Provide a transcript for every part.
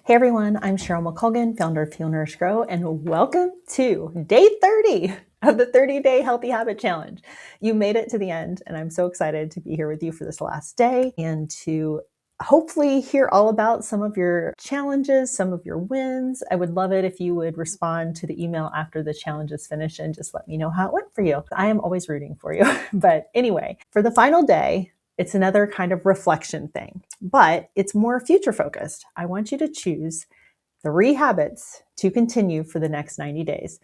Hey everyone, I'm Cheryl McColgan, founder of Feel Nourish Grow, and welcome to day 30 of the 30-day Healthy Habit Challenge. You made it to the end, and I'm so excited to be here with you for this last day and to hopefully hear all about some of your challenges, some of your wins. I would love it if you would respond to the email after the challenge is finished and just let me know how it went for you. I am always rooting for you. But anyway, for the final day, it's another kind of reflection thing, but it's more future focused. I want you to choose 3 habits to continue for the next 90 days.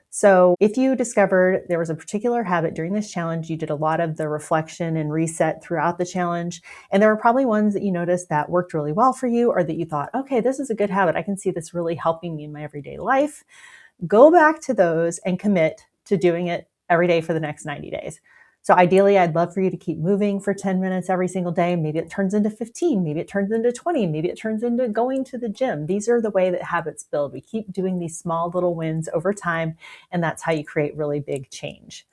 So if you discovered there was a particular habit during this challenge, you did a lot of the reflection and reset throughout the challenge, and there were probably ones that you noticed that worked really well for you, or that you thought, okay, this is a good habit. I can see this really helping me in my everyday life. Go back to those and commit to doing it every day for the next 90 days. So ideally, I'd love for you to keep moving for 10 minutes every single day. Maybe it turns into 15, maybe it turns into 20, maybe it turns into going to the gym. These are the way that habits build. We keep doing these small little wins over time, and that's how you create really big change.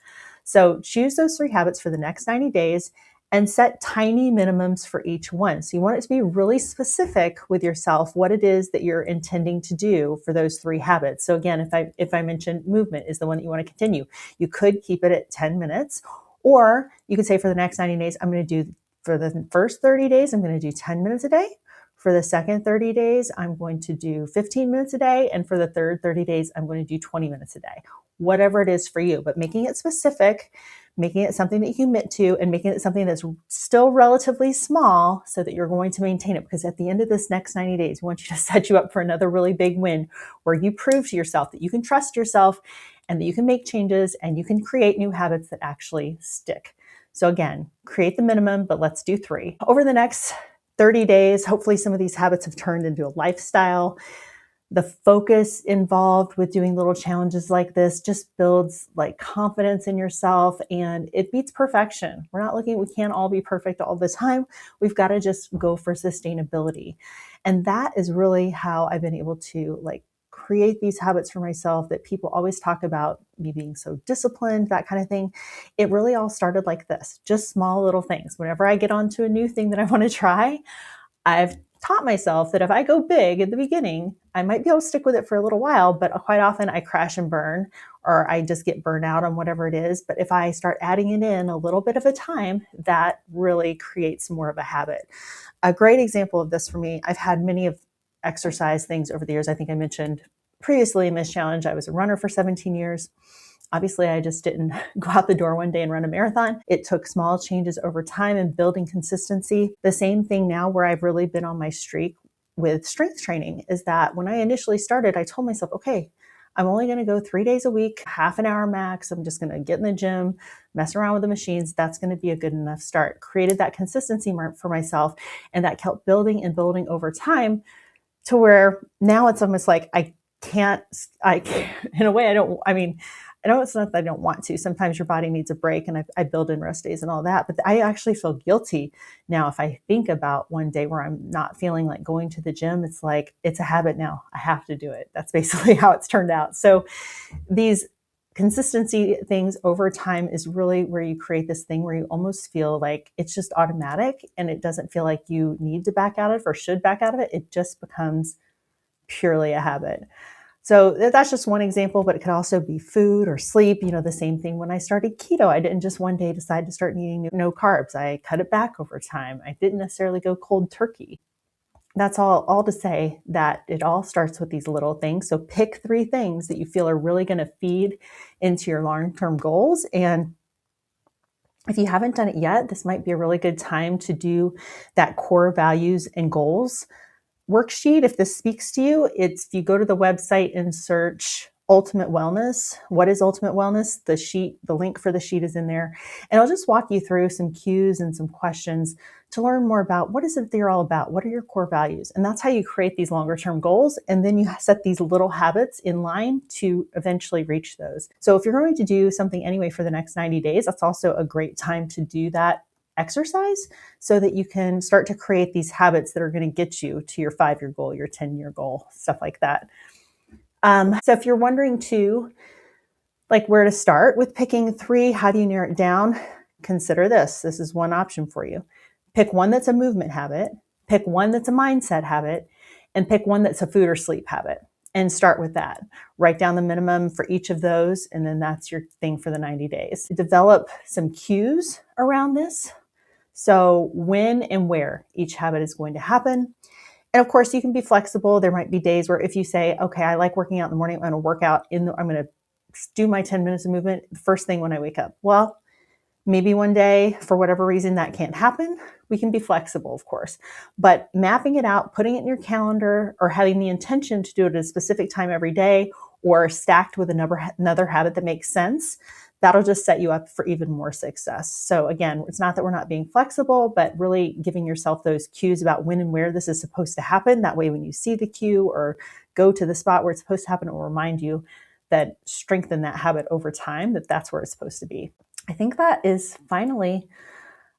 So choose those 3 habits for the next 90 days and set tiny minimums for each one. So you want it to be really specific with yourself, what it is that you're intending to do for those 3 habits. So again, if I mentioned movement is the one that you want to continue, you could keep it at 10 minutes, or you could say for the next 90 days, I'm going to do, for the first 30 days, I'm going to do 10 minutes a day. For the second 30 days, I'm going to do 15 minutes a day. And for the third 30 days, I'm going to do 20 minutes a day. Whatever it is for you, but making it specific, making it something that you commit to, and making it something that's still relatively small so that you're going to maintain it. Because at the end of this next 90 days, we want you to set you up for another really big win where you prove to yourself that you can trust yourself and that you can make changes and you can create new habits that actually stick. So again, create the minimum, but let's do 3. Over the next 30 days, hopefully some of these habits have turned into a lifestyle. The focus involved with doing little challenges like this just builds like confidence in yourself, and it beats perfection. We can't all be perfect all the time. We've got to just go for sustainability. And that is really how I've been able to create these habits for myself that people always talk about, me being so disciplined, that kind of thing. It really all started like this, just small little things. Whenever I get onto a new thing that I want to try, I've taught myself that if I go big at the beginning, I might be able to stick with it for a little while, but quite often I crash and burn, or I just get burned out on whatever it is. But if I start adding it in a little bit of a time, that really creates more of a habit. A great example of this for me, I've had many of exercise things over the years. I think I mentioned previously in this challenge, I was a runner for 17 years. Obviously, I just didn't go out the door one day and run a marathon. It took small changes over time and building consistency. The same thing now where I've really been on my streak with strength training is that when I initially started, I told myself, okay, I'm only going to go 3 days a week, half an hour max. I'm just going to get in the gym, mess around with the machines. That's going to be a good enough start. Created that consistency mark for myself, and that kept building and building over time to where now it's almost like I can't, in a way, I know it's not that I don't want to. Sometimes your body needs a break, and I build in rest days and all that. But I actually feel guilty now if I think about one day where I'm not feeling like going to the gym. It's like, it's a habit now. I have to do it. That's basically how it's turned out. So these consistency things over time is really where you create this thing where you almost feel like it's just automatic, and it doesn't feel like you need to back out of it or should back out of it. It just becomes purely a habit. So that's just one example, but it could also be food or sleep. The same thing when I started keto. I didn't just one day decide to start eating no carbs. I cut it back over time. I didn't necessarily go cold turkey. That's all to say that it all starts with these little things. So pick 3 things that you feel are really going to feed into your long-term goals. And if you haven't done it yet, this might be a really good time to do that core values and goals worksheet. If this speaks to you, if you go to the website and search Ultimate Wellness. What is Ultimate Wellness? The link for the sheet is in there. And I'll just walk you through some cues and some questions to learn more about what is it that you're all about? What are your core values? And that's how you create these longer term goals. And then you set these little habits in line to eventually reach those. So if you're going to do something anyway for the next 90 days, that's also a great time to do that exercise so that you can start to create these habits that are going to get you to your 5-year goal, your 10-year goal, stuff like that. So if you're wondering too, where to start with picking 3, how do you narrow it down? Consider this. This is one option for you. Pick one that's a movement habit, pick one that's a mindset habit, and pick one that's a food or sleep habit and start with that. Write down the minimum for each of those, and then that's your thing for the 90 days. Develop some cues around this. So when and where each habit is going to happen. And of course, you can be flexible. There might be days where if you say, okay, I like working out in the morning, I'm going to work out I'm going to do my 10 minutes of movement the first thing when I wake up. Well, maybe one day, for whatever reason, that can't happen. We can be flexible, of course, but mapping it out, putting it in your calendar, or having the intention to do it at a specific time every day, or stacked with another habit that makes sense, that'll just set you up for even more success. So again, it's not that we're not being flexible, but really giving yourself those cues about when and where this is supposed to happen. That way, when you see the cue or go to the spot where it's supposed to happen, it will remind you that strengthen that habit over time, that's where it's supposed to be. I think that is finally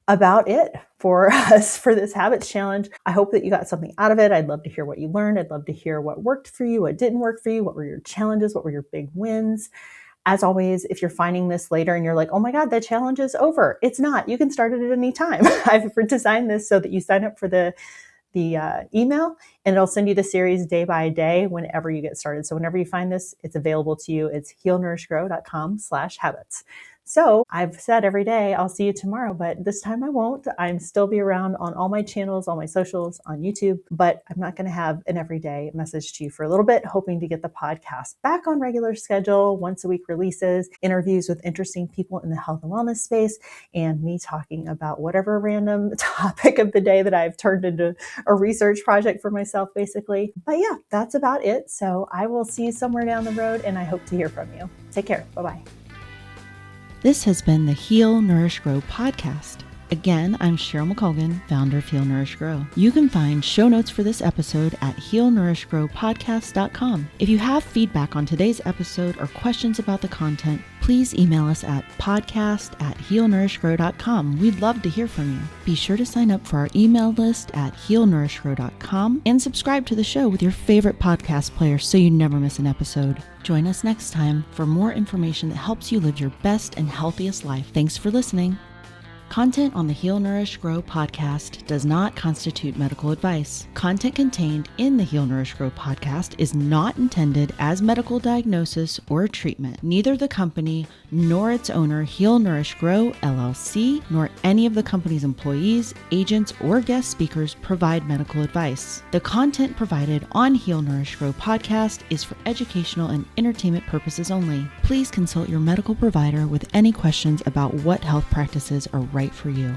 about it for us for this habits challenge. I hope that you got something out of it. I'd love to hear what you learned. I'd love to hear what worked for you, what didn't work for you, what were your challenges, what were your big wins. As always, if you're finding this later and you're like, oh my God, the challenge is over. It's not. You can start it at any time. I've designed this so that you sign up for the email, and it'll send you the series day by day whenever you get started. So whenever you find this, it's available to you. It's healnourishgrow.com/habits. So I've said every day, I'll see you tomorrow, but this time I won't. I'm still be around on all my channels, all my socials, on YouTube, but I'm not going to have an everyday message to you for a little bit, hoping to get the podcast back on regular schedule, once a week releases, interviews with interesting people in the health and wellness space, and me talking about whatever random topic of the day that I've turned into a research project for myself, basically. But yeah, that's about it. So I will see you somewhere down the road, and I hope to hear from you. Take care. Bye-bye. This has been the Heal, Nourish, Grow podcast. Again, I'm Cheryl McColgan, founder of Heal, Nourish, Grow. You can find show notes for this episode at healnourishgrowpodcast.com. If you have feedback on today's episode or questions about the content, please email us at podcast@healnourishgrow.com. We'd love to hear from you. Be sure to sign up for our email list at healnourishgrow.com and subscribe to the show with your favorite podcast player so you never miss an episode. Join us next time for more information that helps you live your best and healthiest life. Thanks for listening. Content on the Heal, Nourish, Grow podcast does not constitute medical advice. Content contained in the Heal, Nourish, Grow podcast is not intended as medical diagnosis or treatment. Neither the company nor its owner, Heal, Nourish, Grow, LLC, nor any of the company's employees, agents, or guest speakers provide medical advice. The content provided on Heal, Nourish, Grow podcast is for educational and entertainment purposes only. Please consult your medical provider with any questions about what health practices are right for you.